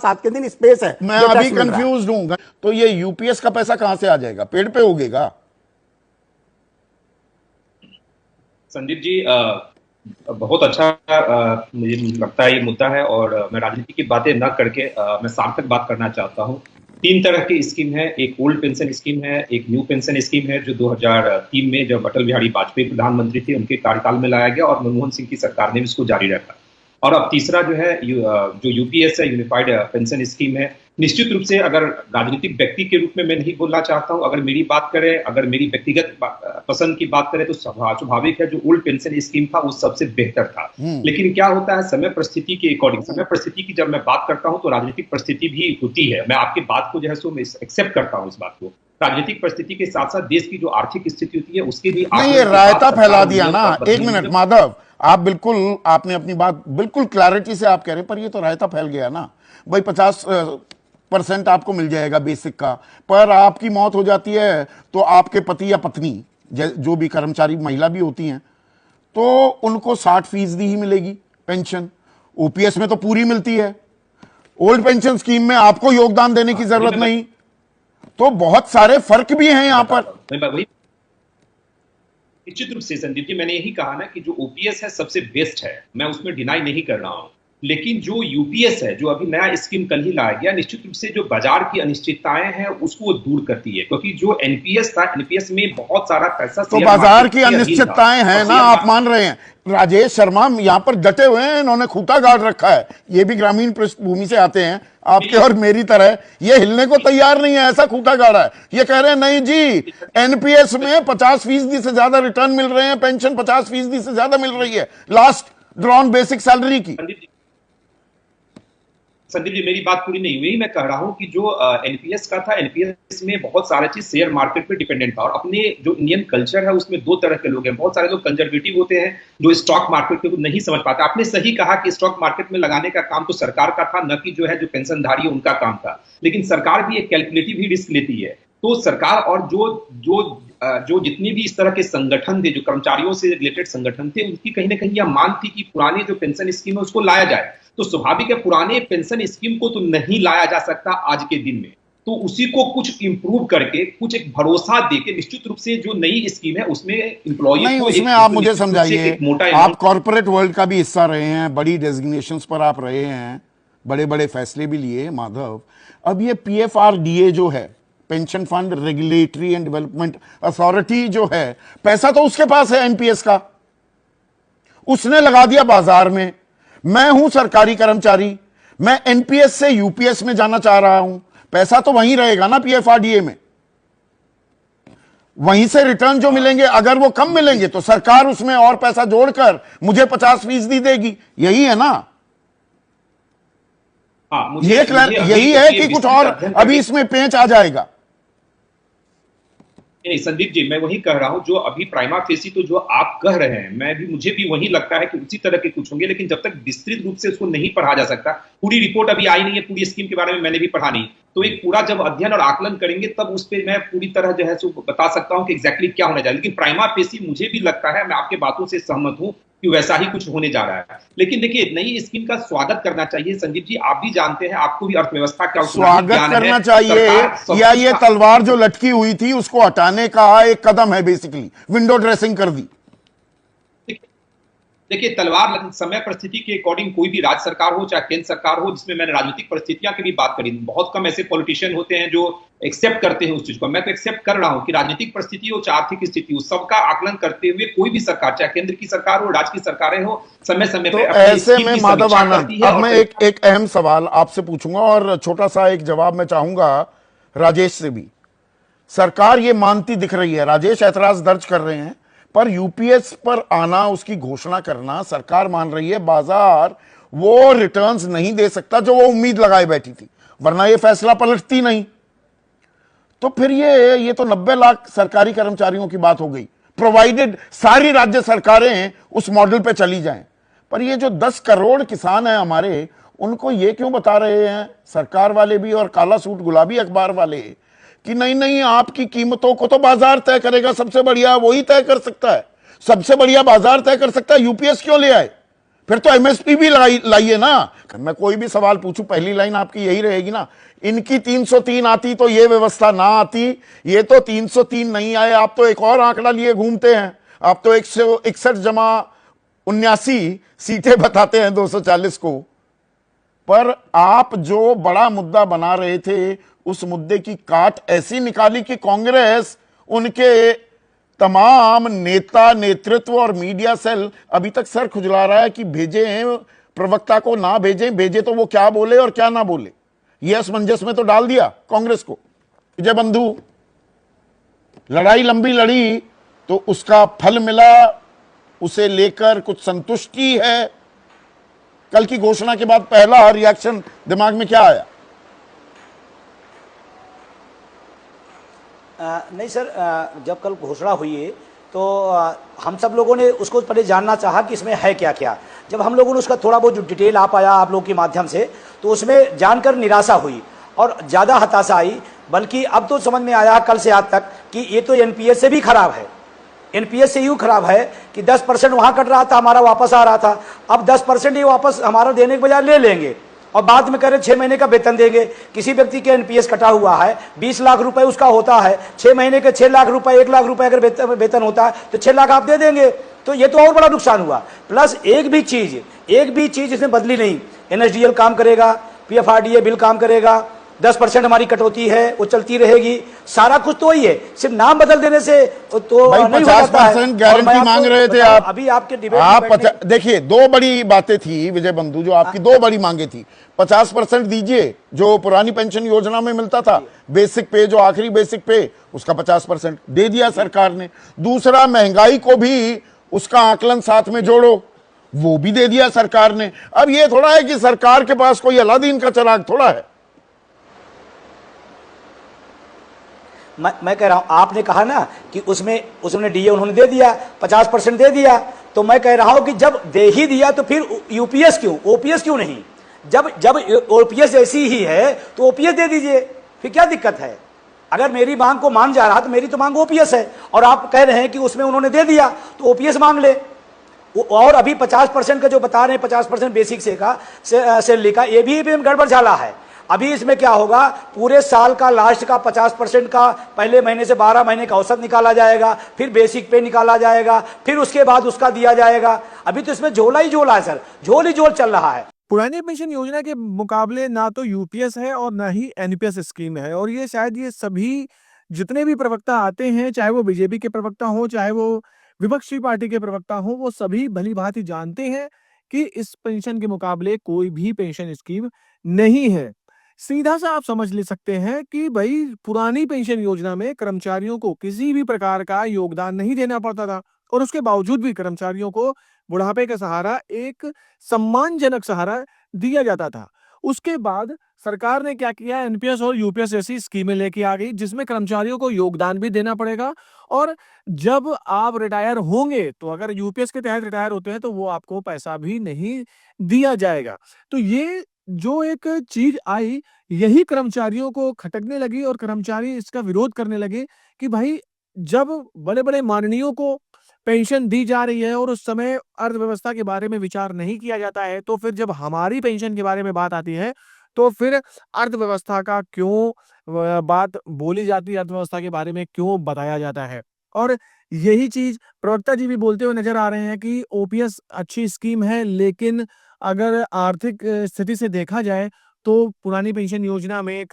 7 के दिन स्पेस है। मैं अभी कंफ्यूज हूं, तो ये यूपीएस का पैसा कहां से आ जाएगा? पेड़ पे उगेगा? संदीप जी, बहुत अच्छा मुझे लगता है ये मुद्दा है, और मैं राजनीति की बातें न करके मैं सार्थक बात करना चाहता हूँ। 3 तरह की स्कीम है, एक ओल्ड पेंशन स्कीम है, एक न्यू पेंशन स्कीम है, जो 2003 में जब अटल बिहारी वाजपेयी प्रधानमंत्री थे उनके कार्यकाल में लाया गया, और मनमोहन सिंह की सरकार ने भी इसको जारी रखा। और अब तीसरा जो है जो यूपीएस है, यूनिफाइड पेंशन स्कीम है। निश्चित रूप से अगर राजनीतिक व्यक्ति के रूप में मैं नहीं बोलना चाहता हूं, अगर मेरी बात करें, अगर मेरी व्यक्तिगत पसंद की बात करें, तो स्वाभाविक है जो ओल्ड पेंशन स्कीम था वो सबसे बेहतर था। लेकिन क्या होता है, समय परिस्थिति के अकॉर्डिंग, समय परिस्थिति की जब मैं बात करता हूं तो राजनीतिक परिस्थिति भी होती है। मैं आपकी बात को जो है सो मैं एक्सेप्ट करता हूं, इस बात को। राजनीतिक परिस्थिति के साथ साथ देश की जो आर्थिक स्थिति होती है उसकी भी नहीं, ये रायता फैला दिया ना। एक मिनट माधव, आप बिल्कुल, आपने अपनी बात बिल्कुल क्लैरिटी से आप कह रहे हैं, पर ये तो रायता फैल गया ना भाई। 50% आपको मिल जाएगा बेसिक का, पर आपकी मौत हो जाती है तो आपके पति या पत्नी, जो भी कर्मचारी महिला भी होती हैं, तो उनको 60% ही मिलेगी पेंशन। ओपीएस में तो पूरी मिलती है, ओल्ड पेंशन स्कीम में आपको योगदान देने की जरूरत नहीं। तो बहुत सारे फर्क भी हैं यहां पर। निश्चित रूप से संदीप जी, मैंने यही कहा ना कि जो ओपीएस है सबसे बेस्ट है, मैं उसमें डिनाई नहीं कर रहा हूं। लेकिन जो यूपीएस है, जो अभी नया स्कीम कल ही लाया गया, निश्चित रूप से जो बाजार की अनिश्चितताएं हैं उसको वो दूर करती है। क्योंकि जो एनपीएस था, एनपीएस में बहुत सारा पैसा, तो बाजार की अनिश्चितताएं हैं ना, आप मान रहे हैं। राजेश शर्मा यहां पर डटे हुए हैं, इन्होंने खूंटा गाड़ रखा है। ये भी ग्रामीण पृष्ठभूमि से आते हैं आपके और मेरी तरह, ये हिलने को तैयार नहीं है, ऐसा खूंटा गाड़ा है। ये कह रहे हैं नहीं जी, एनपीएस में 50% से ज्यादा रिटर्न मिल रहे हैं, पेंशन 50% से ज्यादा मिल रही है लास्ट ड्रॉन बेसिक सैलरी की। संदीप जी, मेरी बात पूरी नहीं हुई। मैं कह रहा हूं कि जो एनपीएस का था, एनपीएस में बहुत सारा चीज शेयर मार्केट पे डिपेंडेंट था। और अपने जो इंडियन कल्चर है उसमें 2 तरह के लोग हैं। बहुत सारे लोग कंजर्वेटिव होते हैं जो स्टॉक मार्केट को नहीं समझ पाते। आपने सही कहा कि स्टॉक मार्केट में लगाने का काम तो सरकार का था, न कि जो है जो पेंशनधारी है उनका काम था। लेकिन सरकार भी एक कैलकुलेटिव ही रिस्क लेती है। तो सरकार और जो जितने भी इस तरह के संगठन थे, जो कर्मचारियों से रिलेटेड संगठन थे, उनकी कहीं ना कहीं यह मांग थी कि पुरानी जो पेंशन स्कीम है उसको लाया जाए। तो स्वाभाविक है पुराने पेंशन स्कीम को तो नहीं लाया जा सकता आज के दिन में, तो उसी को कुछ इंप्रूव करके, कुछ एक भरोसा देके, निश्चित रूप से जो नई स्कीम है उसमें एम्प्लॉई नहीं, उसमें आप मुझे समझाइए, आप कॉर्पोरेट वर्ल्ड का भी हिस्सा रहे हैं, बड़ी डेजिग्नेशंस पर आप रहे हैं, बड़े बड़े फैसले भी लिए माधव। अब ये पीएफआरडीए जो है, pension fund regulatory and development authority जो है, पैसा तो उसके पास है एनपीएस का, उसने लगा दिया बाजार में। मैं हूं सरकारी कर्मचारी, मैं एनपीएस से यूपीएस में जाना चाह रहा हूं, पैसा तो वहीं रहेगा ना पीएफआरडीए में, वहीं से रिटर्न जो मिलेंगे, अगर वो कम मिलेंगे तो सरकार उसमें और पैसा जोड़कर मुझे 50% देगी। यही है ना? यही है कि कुछ और अभी इसमें पेंच आ जाएगा? नहीं संदीप जी, मैं वही कह रहा हूं, जो अभी प्राइमा फेसी तो जो आप कह रहे हैं, मुझे भी वही लगता है कि उसी तरह के कुछ होंगे। लेकिन जब तक विस्तृत रूप से उसको नहीं पढ़ा जा सकता, पूरी रिपोर्ट अभी आई नहीं है, पूरी स्कीम के बारे में मैंने भी पढ़ा नहीं, तो एक पूरा जब अध्ययन और आकलन करेंगे तब उस पर मैं पूरी तरह जो है सो बता सकता हूं कि एग्जैक्टली क्या होने जा रहा है। लेकिन प्राइमा फेसी मुझे भी लगता है, मैं आपके बातों से सहमत हूं कि वैसा ही कुछ होने जा रहा है। लेकिन देखिए, नई स्कीम का स्वागत करना चाहिए संदीप जी। आप भी जानते हैं, आपको भी अर्थव्यवस्था का स्वागत करना चाहिए, या ये तलवार जो लटकी हुई थी उसको हटाने का एक कदम है, बेसिकली विंडो ड्रेसिंग कर दी। देखिए, तलवार समय परिस्थिति के अकॉर्डिंग, कोई भी राज्य सरकार हो चाहे केंद्र सरकार हो, जिसमें मैंने राजनीतिक परिस्थितियां की भी बात करी, बहुत कम ऐसे पॉलिटिशियन होते हैं जो एक्सेप्ट करते हैं उस चीज को। मैं तो एक्सेप्ट कर रहा हूं कि राजनीतिक परिस्थिति हो चाहे आर्थिक स्थिति हो, सबका आकलन करते हुए कोई भी सरकार, चाहे केंद्र की सरकार हो, राज्य की सरकारें हो, समय समय पर ऐसे में माधव आनंद, अब मैं एक अहम सवाल आपसे पूछूंगा और छोटा सा एक जवाब मैं चाहूंगा राजेश से भी। सरकार ये मानती दिख रही है, राजेश ऐतराज दर्ज कर रहे हैं, पर यूपीएस पर आना, उसकी घोषणा करना, सरकार मान रही है बाजार वो रिटर्न्स नहीं दे सकता जो वो उम्मीद लगाए बैठी थी, वरना ये फैसला पलटती नहीं। तो फिर ये तो 90 लाख सरकारी कर्मचारियों की बात हो गई, प्रोवाइडेड सारी राज्य सरकारें उस मॉडल पे चली जाएं। पर ये जो 10 करोड़ किसान हैं हमारे, उनको ये क्यों बता रहे हैं सरकार वाले भी और काला सूट गुलाबी अखबार वाले कि नहीं नहीं, आपकी कीमतों को तो बाजार तय करेगा, सबसे बढ़िया वही तय कर सकता है, सबसे बढ़िया बाजार तय कर सकता है, यूपीएस क्यों ले आए? फिर तो एमएसपी भी लाइए ना। मैं कोई भी सवाल पूछूं पहली लाइन आपकी यही रहेगी ना, इनकी 303 आती तो ये व्यवस्था ना आती, ये तो 303 नहीं आए, आप तो एक और आंकड़ा लिए घूमते हैं, आप तो 161 जमा 79 सीटें बताते हैं 240 को। पर आप जो बड़ा मुद्दा बना रहे थे उस मुद्दे की काट ऐसी निकाली कि कांग्रेस, उनके तमाम नेता, नेतृत्व और मीडिया सेल अभी तक सर खुजला रहा है कि भेजे हैं प्रवक्ता को, ना भेजें, भेजे तो वो क्या बोले और क्या ना बोले। ये असमंजस में तो डाल दिया कांग्रेस को। विजय बंधु, लड़ाई लंबी लड़ी तो उसका फल मिला, उसे लेकर कुछ संतुष्टि है। कल की घोषणा के बाद पहला रिएक्शन दिमाग में क्या आया? नहीं सर, जब कल घोषणा हुई है तो हम सब लोगों ने उसको पहले जानना चाहा कि इसमें है क्या क्या। जब हम लोगों ने उसका थोड़ा बहुत जो डिटेल आ पाया आप लोग के माध्यम से, तो उसमें जानकर निराशा हुई और ज़्यादा हताशा आई। बल्कि अब तो समझ में आया कल से आज तक कि ये तो एनपीएस से भी खराब है। एनपीएस से यूँ खराब है कि 10% वहाँ कट रहा था, हमारा वापस आ रहा था। अब 10% ही वापस हमारा देने के बजाय ले लेंगे और बाद में कह रहे 6 महीने का वेतन देंगे। किसी व्यक्ति के एनपीएस कटा हुआ है, 20 लाख रुपए उसका होता है, 6 महीने के 6 लाख रुपए, 1 लाख रुपए अगर वेतन होता है तो 6 लाख आप दे देंगे। तो ये तो और बड़ा नुकसान हुआ। प्लस एक भी चीज इसमें बदली नहीं। एनएसडीएल काम करेगा, पीएफआरडीए बिल काम करेगा, 10% हमारी कटौती है वो चलती रहेगी, सारा कुछ तो वही है। सिर्फ नाम बदल देने से तो भाई नहीं 50% गारंटी मांग रहे थे आप। अभी आपके डिबेट देखिए, दो बड़ी बातें थी विजय बंधु, जो आपकी दो बड़ी मांगे थी। 50% दीजिए जो पुरानी पेंशन योजना में मिलता था, बेसिक पे, जो आखिरी बेसिक पे, उसका 50% दे दिया सरकार ने। दूसरा, महंगाई को भी उसका आकलन साथ में जोड़ो, वो भी दे दिया सरकार ने। अब ये थोड़ा है कि सरकार के पास कोई अलादीन का चिराग थोड़ा है। मैं कह रहा हूं, आपने कहा ना कि उसमें डीए उन्होंने दे दिया, 50% दे दिया। तो मैं कह रहा हूं कि जब दे ही दिया तो फिर यूपीएस क्यों, ओपीएस क्यों नहीं? जब ओपीएस ऐसी ही है तो ओपीएस दे दीजिए, फिर क्या दिक्कत है? अगर मेरी मांग को मान जा रहा तो मेरी तो मांग ओपीएस है, और आप कह रहे हैं कि उसमें उन्होंने दे दिया तो ओपीएस मांग ले। और अभी 50% का जो बता रहे हैं, 50% बेसिक सैलरी का, ये भी गड़बड़ झाला है। अभी इसमें क्या होगा, पूरे साल का लास्ट का 50% का पहले महीने से 12 महीने का औसत निकाला जाएगा, फिर बेसिक पे निकाला जाएगा, फिर उसके बाद उसका दिया जाएगा। अभी तो इसमें झोला ही झोला है सर, झोल ही झोल चल रहा है। पुरानी पेंशन योजना के मुकाबले ना तो यूपीएस है और ना ही एनपीएस स्कीम है। और ये शायद ये सभी जितने भी प्रवक्ता आते हैं, चाहे वो बीजेपी के प्रवक्ता हो, चाहे वो विपक्षी पार्टी के प्रवक्ता हो, वो सभी भली भांति जानते हैं कि इस पेंशन के मुकाबले कोई भी पेंशन स्कीम नहीं है। सीधा सा आप समझ ले सकते हैं कि भाई पुरानी पेंशन योजना में कर्मचारियों को किसी भी प्रकार का योगदान नहीं देना पड़ता था, और उसके बावजूद भी कर्मचारियों को बुढ़ापे का सहारा, एक सम्मानजनक सहारा दिया जाता था। उसके बाद सरकार ने क्या किया, एनपीएस और यूपीएस जैसी स्कीमें लेके आ गई जिसमें कर्मचारियों को योगदान भी देना पड़ेगा, और जब आप रिटायर होंगे तो अगर यूपीएस के तहत रिटायर होते हैं तो वो आपको पैसा भी नहीं दिया जाएगा। तो ये जो एक चीज आई, यही कर्मचारियों को खटकने लगी और कर्मचारी इसका विरोध करने लगे कि भाई जब बड़े-बड़े माननीयों को पेंशन दी जा रही है और उस समय अर्थव्यवस्था के बारे में विचार नहीं किया जाता है, तो फिर जब हमारी पेंशन के बारे में बात आती है तो फिर अर्थव्यवस्था का क्यों बात बोली जाती है, अर्थव्यवस्था के बारे में क्यों बताया जाता है। और यही चीज प्रवक्ता जी भी बोलते हुए नजर आ रहे हैं कि ओपीएस अच्छी स्कीम है, लेकिन अगर आर्थिक स्थिति से देखा जाए तो पुरानी पेंशन योजना में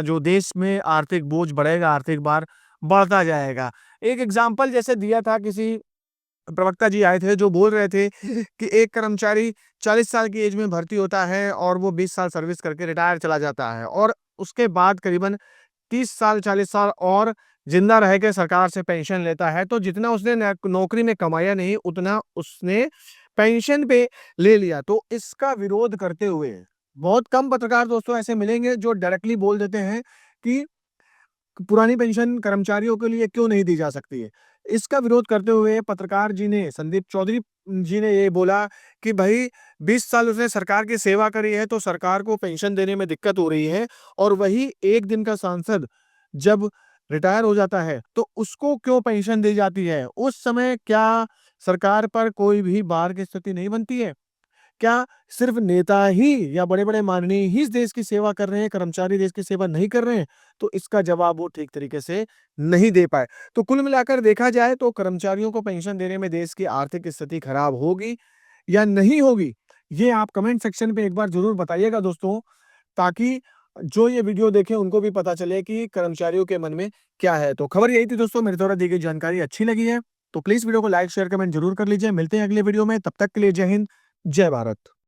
जो देश में आर्थिक बोझ बढ़ेगा, आर्थिक भार बढ़ता जाएगा। एक एग्जाम्पल जैसे दिया था, किसी प्रवक्ता जी आए थे जो बोल रहे थे कि एक कर्मचारी 40 साल की एज में भर्ती होता है और वो 20 साल सर्विस करके रिटायर चला जाता है, और उसके बाद करीबन 30 साल 40 साल और जिंदा रह के सरकार से पेंशन लेता है। तो जितना उसने नौकरी में कमाया नहीं, उतना उसने पेंशन पे ले लिया। तो इसका विरोध करते हुए बहुत कम पत्रकार दोस्तों ऐसे मिलेंगे जो डायरेक्टली बोल देते हैं कि पुरानी पेंशन कर्मचारियों के लिए क्यों नहीं दी जा सकती है। इसका विरोध करते हुए पत्रकार जी ने, संदीप चौधरी जी ने ये बोला कि भाई 20 साल उसने सरकार की सेवा करी है तो सरकार को पेंशन देने में दिक्कत हो रही है, और वही एक दिन का सांसद जब रिटायर हो जाता है तो उसको क्यों पेंशन दी जाती है? उस समय क्या सरकार पर कोई भी बार की स्थिति नहीं बनती है? क्या सिर्फ नेता ही या बड़े-बड़े माननीय ही इस देश की सेवा कर रहे हैं, कर्मचारी देश की सेवा नहीं कर रहे हैं? तो इसका जवाब वो ठीक तरीके से नहीं दे पाए। तो कुल मिलाकर देखा जाए तो कर्मचारियों को पेंशन देने में देश की आर्थिक स्थिति खराब होगी या नहीं होगी? ये आप कमेंट सेक्शन पे एक बार ज़रूर बताइएगा दोस्तों, ताकि जो ये वीडियो देखें उनको भी पता चले कि कर्मचारियों के मन में क्या है। तो खबर यही थी दोस्तों, मेरे द्वारा दी गई जानकारी अच्छी लगी है तो प्लीज़ वीडियो को लाइक, शेयर, कमेंट ज़रूर कर लीजिए। मिलते हैं अगले वीडियो में, तब तक के लिए जय हिंद, जय भारत।